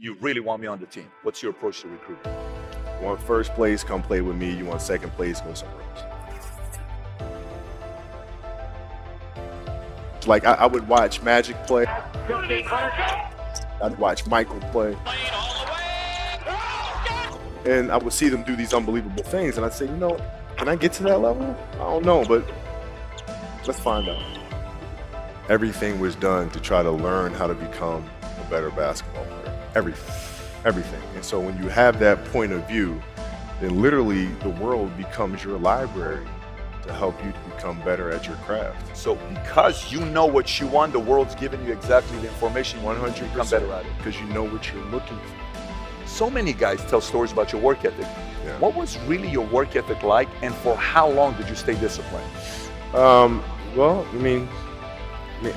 you really want me on the team? What's your approach to recruiting? You want first place, come play with me. You want second place, go somewhere else. Like I would watch Magic play. I'd watch Michael play. And I would see them do these unbelievable things. And I'd say, can I get to that level? I don't know, but let's find out. Everything was done to try to learn how to become a better basketball player. Everything. And so when you have that point of view, then literally the world becomes your library to help you to become better at your craft. So because you know what you want, the world's giving you exactly the information you 100%. need to become better at it. Because you know what you're looking for. So many guys tell stories about your work ethic. Yeah. What was really your work ethic like, and for how long did you stay disciplined? Well, I mean,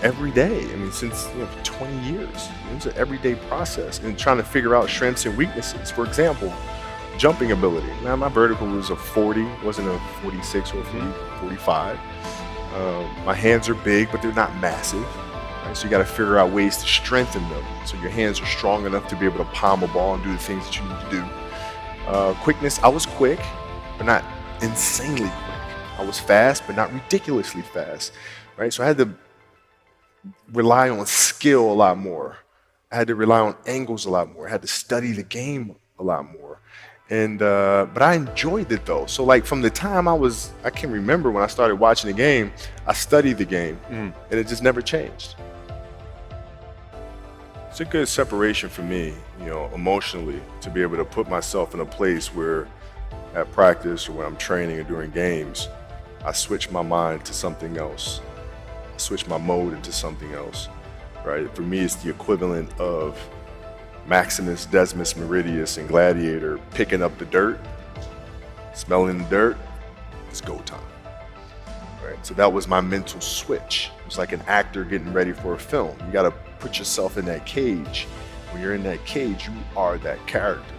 every day. Since 20 years. It's an everyday process and trying to figure out strengths and weaknesses. For example, jumping ability. Now, my vertical was a 40, wasn't a 46 or a 45. My hands are big, but they're not massive. Right? So you got to figure out ways to strengthen them. So your hands are strong enough to be able to palm a ball and do the things that you need to do. Quickness, I was quick, but not insanely quick. I was fast, but not ridiculously fast. Right? So I had to rely on skill a lot more. I had to rely on angles a lot more. I had to study the game a lot more. And but I enjoyed it though. So like from the time I can remember when I started watching the game, I studied the game and it just never changed. It's a good separation for me, emotionally, to be able to put myself in a place where at practice or when I'm training or during games, I switch my mind to something else. I switch my mode into something else, right? For me, it's the equivalent of Maximus, Decimus, Meridius, and Gladiator picking up the dirt, smelling the dirt. It's go time, right? So that was my mental switch. It was like an actor getting ready for a film. You got to put yourself in that cage. When you're in that cage, you are that character.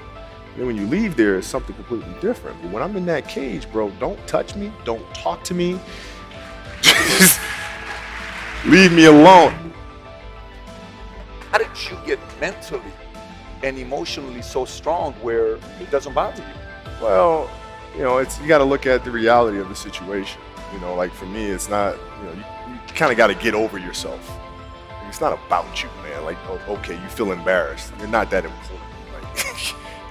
And then when you leave there, it's something completely different. But when I'm in that cage, bro, don't touch me, don't talk to me. Just leave me alone. How did you get mentally and emotionally so strong where it doesn't bother you? Well, you got to look at the reality of the situation. Like for me, it's not, you kind of got to get over yourself. It's not about you, man. Like, okay, you feel embarrassed. You're not that important. Like,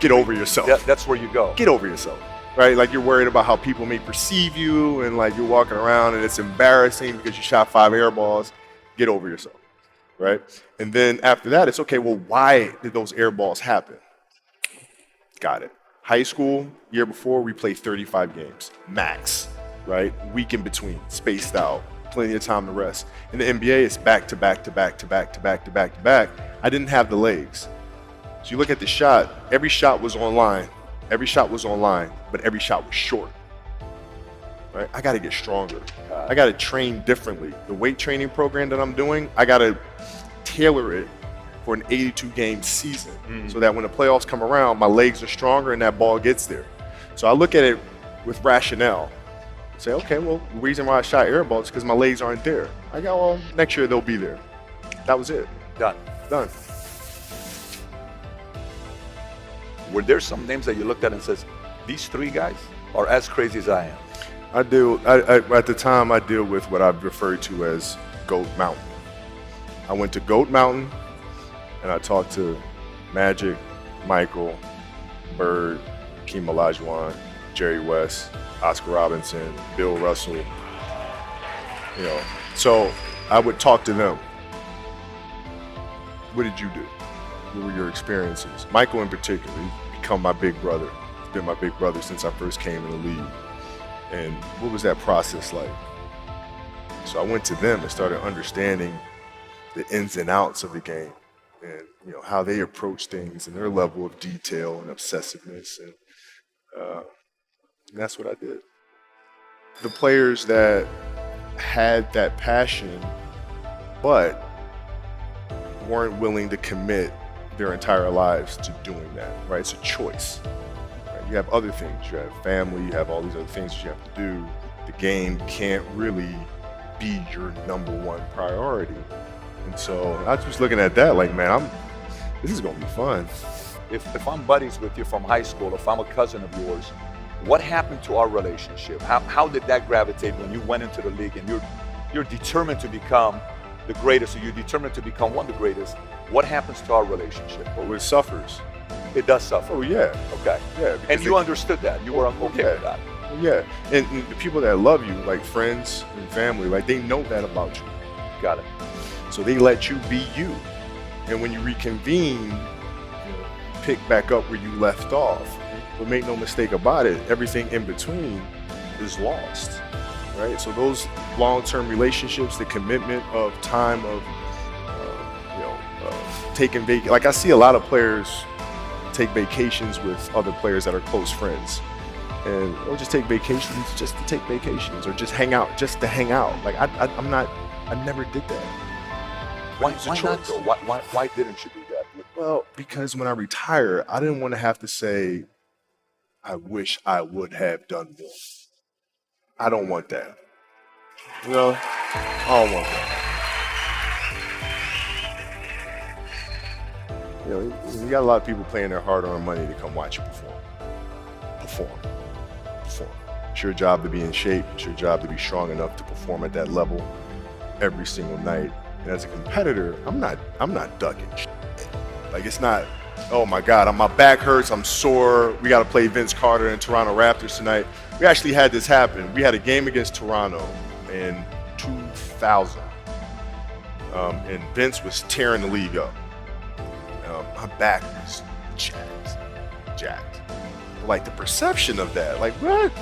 get over yourself. That's where you go. Get over yourself, right? Like you're worried about how people may perceive you and like you're walking around and it's embarrassing because you shot 5 air balls. Get over yourself. Right? And then after that, it's okay, well, why did those air balls happen? Got it. High school, year before, we played 35 games, max, right? Week in between, spaced out, plenty of time to rest. In the NBA, it's back to back to back to back to back to back to back. I didn't have the legs. So you look at the shot, every shot was online. Every shot was online, but every shot was short. Right? I got to get stronger. I got to train differently. The weight training program that I'm doing, I got to tailor it for an 82-game season so that when the playoffs come around, my legs are stronger and that ball gets there. So I look at it with rationale. Say, okay, well, the reason why I shot air balls is because my legs aren't there. I go, well, next year they'll be there. That was it. Done. Were there some names that you looked at and says, these 3 guys are as crazy as I am? At the time, I deal with what I've referred to as Goat Mountain. I went to Goat Mountain and I talked to Magic, Michael, Bird, Hakeem Olajuwon, Jerry West, Oscar Robinson, Bill Russell. So I would talk to them. What did you do? What were your experiences? Michael in particular, he's become my big brother. He's been my big brother since I first came in the league. And what was that process like? So I went to them and started understanding the ins and outs of the game and how they approach things and their level of detail and obsessiveness. And that's what I did. The players that had that passion but weren't willing to commit their entire lives to doing that, right? It's a choice. Right? You have other things. You have family. You have all these other things that you have to do. The game can't really be your number one priority. And so I was looking at that like, man, this is gonna be fun. If I'm buddies with you from high school, if I'm a cousin of yours, what happened to our relationship? How did that gravitate when you went into the league and you're determined to become the greatest, or you're determined to become one of the greatest? What happens to our relationship? But it suffers. It does suffer. Oh yeah, Okay. yeah. And you understood that. You were okay with that. Yeah, and the people that love you, like friends and family, like they know that about you. Got it. So they let you be you. And when you reconvene, pick back up where you left off. But make no mistake about it, everything in between is lost, right? So those long-term relationships, the commitment of time of, taking like I see a lot of players take vacations with other players that are close friends. And or just take vacations just to take vacations, or just hang out just to hang out. Like I never did that. Why not though? Why didn't you do that? Well, because when I retire, I didn't want to have to say, I wish I would have done more. I don't want that. I don't want that. You got a lot of people paying their hard-earned money to come watch you perform. It's your job to be in shape. It's your job to be strong enough to perform at that level every single night. And as a competitor, I'm not ducking shit. Like it's not, oh my God, my back hurts, I'm sore. We got to play Vince Carter and Toronto Raptors tonight. We actually had this happen. We had a game against Toronto in 2000, and Vince was tearing the league up. My back was jacked. Like the perception of that, like what?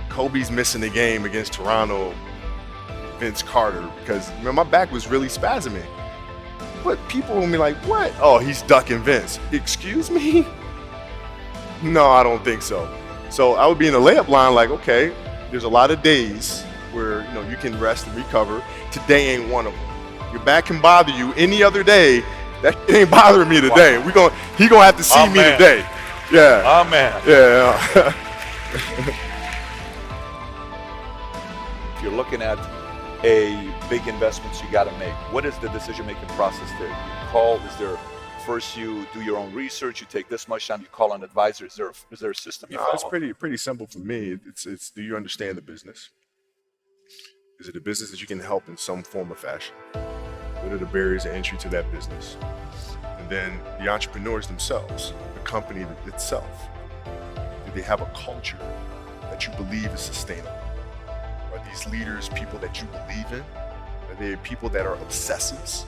Kobe's missing the game against Toronto, Vince Carter, because my back was really spasming. But people will be like, what? Oh, he's ducking Vince. Excuse me? No, I don't think so. So I would be in the layup line like, okay, there's a lot of days where you can rest and recover. Today ain't one of them. Your back can bother you any other day. That shit ain't bothering me today. Wow. He gonna have to see me today. Yeah. Oh man. Yeah. If you're looking at a big investments you got to make, what is the decision-making process there? You call, first you do your own research, you take this much time, you call an advisor, is there a system you follow? It's pretty simple for me. It's do you understand the business? Is it a business that you can help in some form or fashion? What are the barriers of entry to that business? And then the entrepreneurs themselves, the company itself, do they have a culture that you believe is sustainable? Are these leaders people that you believe in? Are they people that are obsessives?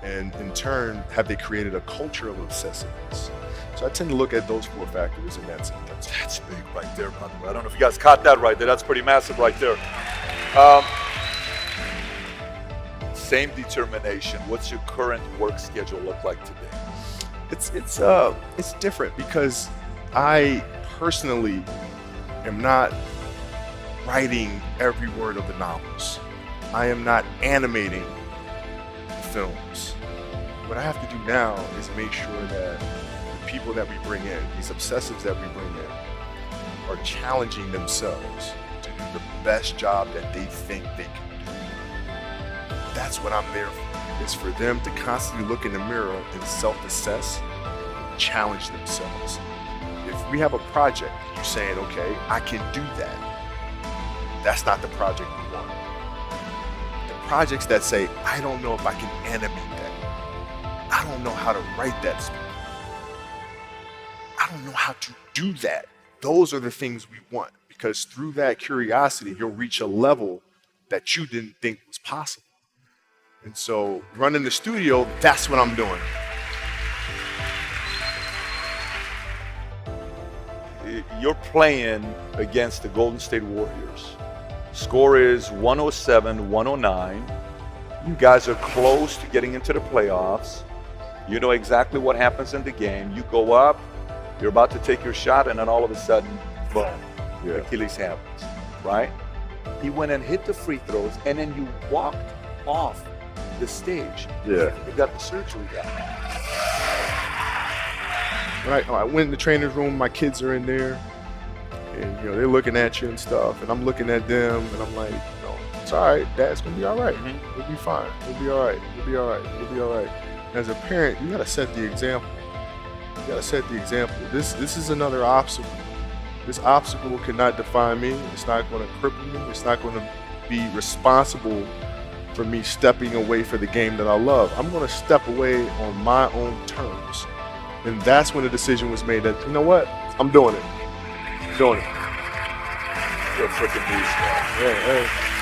And in turn, have they created a culture of obsessiveness? So I tend to look at those four factors, and that's big right there, by the way. I don't know if you guys caught that right there. That's pretty massive right there. Same determination. What's your current work schedule look like today? It's different because I personally am not writing every word of the novels. I am not animating the films. What I have to do now is make sure that the people that we bring in, these obsessives that we bring in, are challenging themselves to do the best job that they think they can do. That's what I'm there for. It's for them to constantly look in the mirror and self-assess, challenge themselves. If we have a project, you're saying, okay, I can do that. That's not the project we want. The projects that say, I don't know if I can animate that. I don't know how to write that story. I don't know how to do that. Those are the things we want, because through that curiosity, you'll reach a level that you didn't think was possible. And so running the studio, that's what I'm doing. You're playing against the Golden State Warriors. Score is 107-109. You guys are close to getting into the playoffs. You know exactly what happens in the game. You go up, you're about to take your shot, and then all of a sudden, boom, Achilles happens, right? He went and hit the free throws, and then you walked off the stage. Yeah. You got the surgery done. When I went in the trainer's room, my kids are in there, and they're looking at you and stuff, and I'm looking at them, and I'm like, it's all right, Dad's gonna be all right. We'll be fine. We'll be all right. We'll be all right. We'll be all right. as a parent, you gotta set the example. You gotta set the example. This is another obstacle. This obstacle cannot define me. It's not gonna cripple me. It's not gonna be responsible for me stepping away for the game that I love. I'm gonna step away on my own terms. And that's when the decision was made that, you know what? I'm doing it. I'm doing it. You're a freaking beast, man. Yeah, hey.